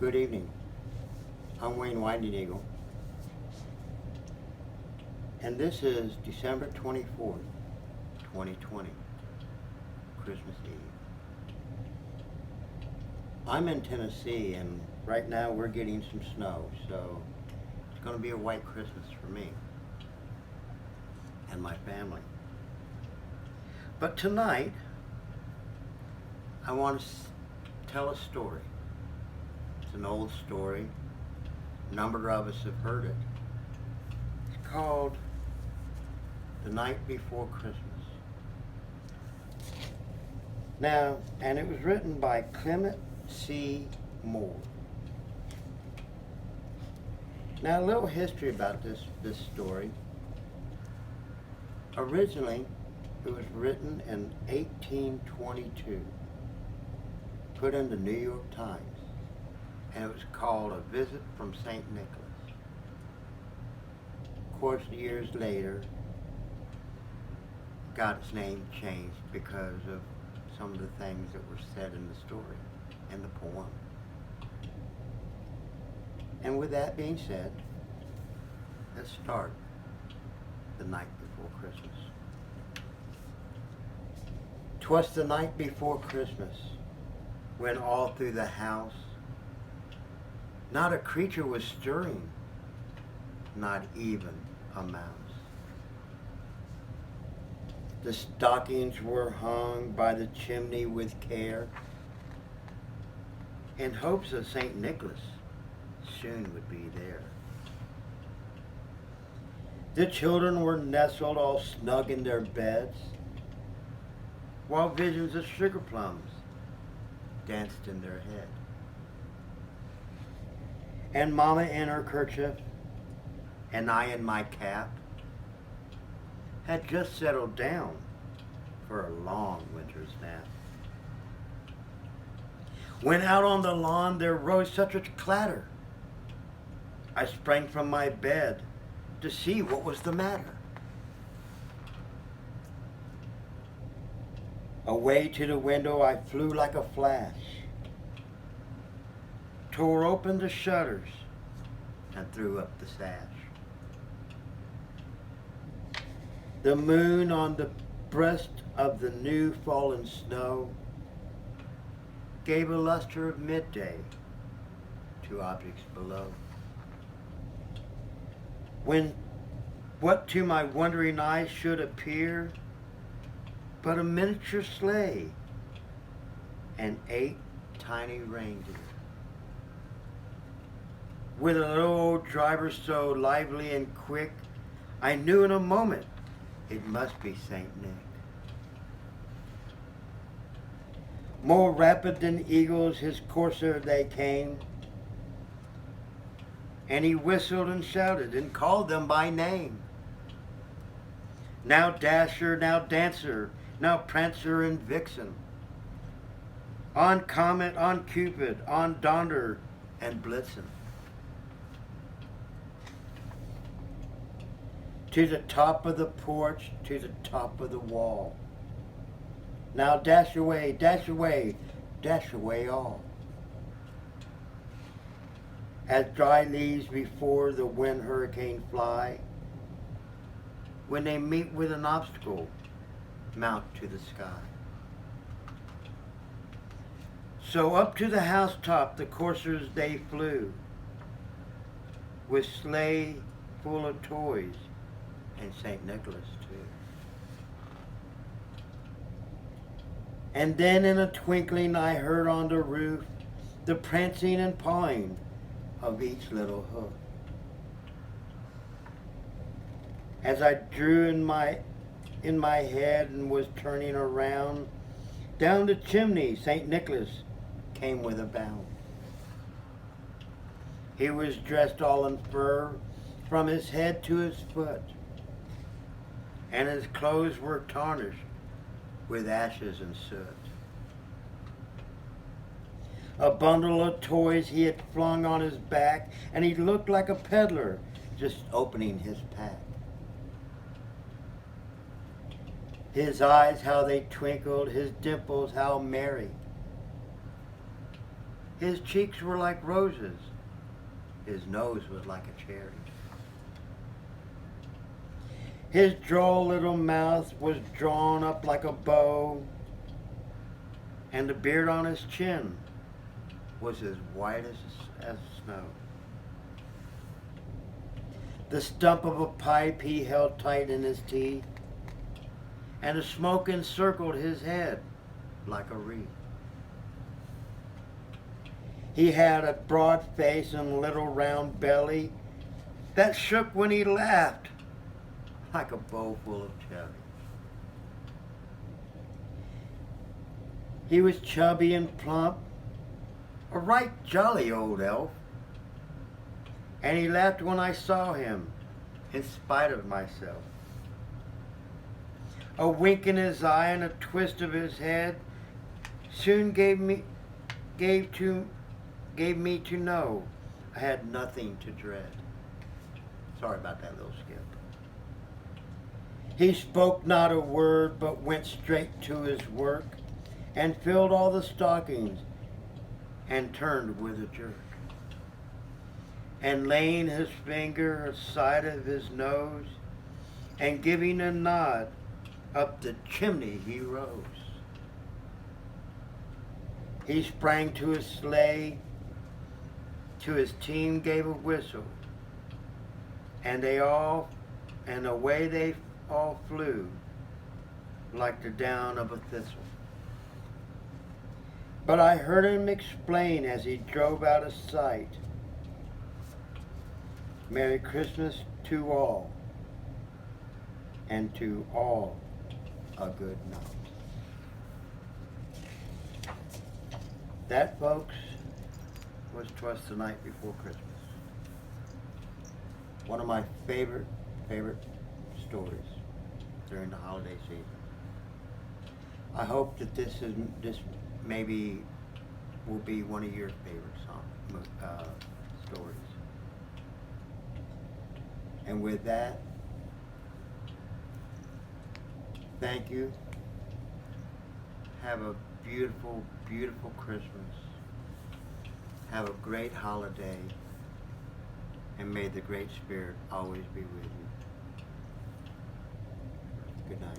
Good evening. I'm Wayne Winding Eagle, and this is December 24th, 2020, Christmas Eve. I'm in Tennessee, and right now we're getting some snow, so it's going to be a white Christmas for me and my family. But tonight, I want to tell a story. It's an old story. A number of us have heard it. It's called The Night Before Christmas. Now, and it was written by Clement C. Moore. Now, a little history about this story. Originally, it was written in 1822, put in the New York Times, and it was called A Visit from St. Nicholas. Of course, years later, got its name changed because of some of the things that were said in the story and the poem. And with that being said, let's start The Night Before Christmas. 'Twas the night before Christmas, when all through the house not a creature was stirring, not even a mouse. The stockings were hung by the chimney with care, in hopes that St. Nicholas soon would be there. The children were nestled all snug in their beds, while visions of sugar plums danced in their head. And Mama in her kerchief, and I in my cap, had just settled down for a long winter's nap. When out on the lawn there rose such a clatter, I sprang from my bed to see what was the matter. Away to the window I flew like a flash, tore open the shutters, and threw up the sash. The moon on the breast of the new fallen snow gave a luster of midday to objects below. When what to my wondering eyes should appear but a miniature sleigh and 8 tiny reindeer, with a little old driver so lively and quick, I knew in a moment it must be St. Nick. More rapid than eagles his courser they came, and he whistled and shouted and called them by name. Now Dasher, now Dancer, now Prancer and Vixen, on Comet, on Cupid, on Donder and Blitzen. To the top of the porch, to the top of the wall. Now dash away, dash away, dash away all. As dry leaves before the wind hurricane fly, when they meet with an obstacle, mount to the sky. So up to the housetop the coursers they flew, with sleigh full of toys, and St. Nicholas too. And then in a twinkling I heard on the roof the prancing and pawing of each little hoof. As I drew in my head and was turning around, down the chimney St. Nicholas came with a bound. He was dressed all in fur from his head to his foot, and his clothes were tarnished with ashes and soot. A bundle of toys he had flung on his back, and he looked like a peddler just opening his pack. His eyes, how they twinkled, his dimples, how merry. His cheeks were like roses. His nose was like a cherry. His droll little mouth was drawn up like a bow, and the beard on his chin was as white as snow. The stump of a pipe he held tight in his teeth, and the smoke encircled his head like a wreath. He had a broad face and a little round belly that shook when he laughed like a bowl full of cherries. He was chubby and plump, a right jolly old elf, and he laughed when I saw him, in spite of myself. A wink in his eye and a twist of his head soon gave me to know I had nothing to dread. Sorry about that little skip. He spoke not a word, but went straight to his work and filled all the stockings and turned with a jerk. And laying his finger aside of his nose and giving a nod, up the chimney he rose. He sprang to his sleigh, to his team gave a whistle, and away they all flew like the down of a thistle. But I heard him explain as he drove out of sight, Merry Christmas to all, and to all a good night. That, folks, was 'Twas the Night Before Christmas. One of my favorite stories during the holiday season. I hope that this maybe will be one of your favorite stories. And with that, thank you. Have a beautiful, beautiful Christmas. Have a great holiday. And may the Great Spirit always be with you. Good night.